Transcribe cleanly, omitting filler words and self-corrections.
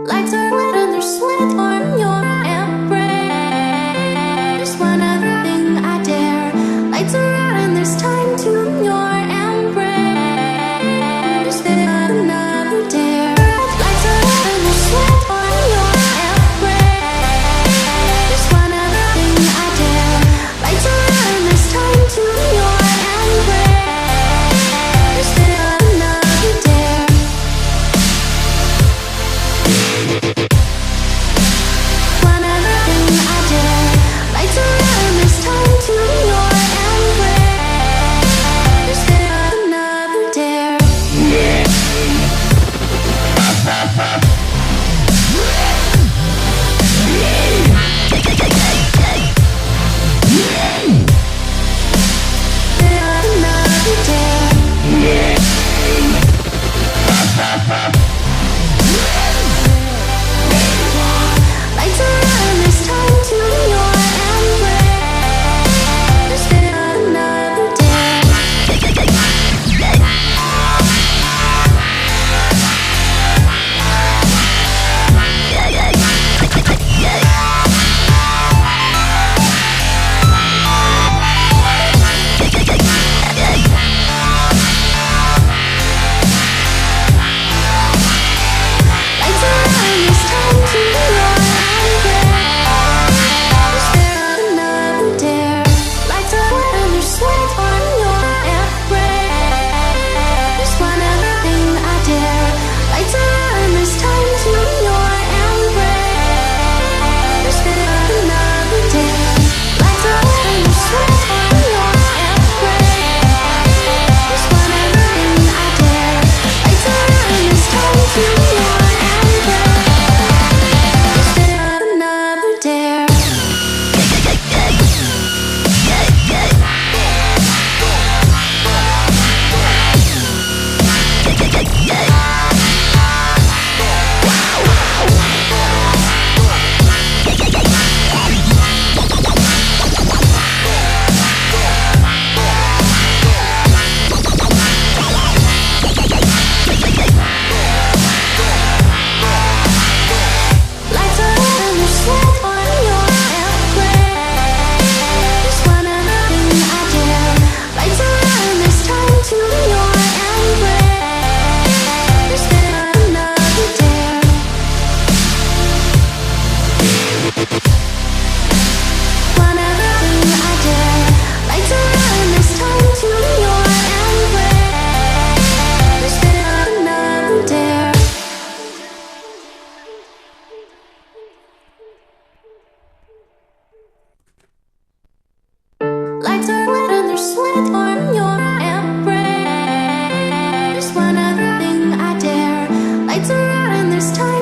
Lights are lit and there's sweat on your embrace. One other thing I dare. Lights are out and there's time to your embrace. Another dare. Lights are out and there's sweat on your embrace. One other thing I dare. Lights are out and there's time to your embrace. Another dare. One other thing I dare. Lights are out and there's time to your embrace. Another dare. Another dare. Lights are out and there's time to your embrace. Another dare. Lights are out and there's time to your embrace. Another dare. Lights are out and there's sweat on your embrace. One other thing I dare. Lights are out and there's time to your embrace. Another dare. Lights are out and there's sweat on your embrace. One other thing I dare. Lights are out and there's time to your embrace. Another dare. Lights are out and there's sweat on your embrace. One other thing I dare. Lights are out and there's time to your embrace. Another dare. One other thing I dare. Lights are out and there's time to your embrace. Another dare. Lights are lit and there's sweat on your embrace. One other thing I dare. Lights are out and there's time.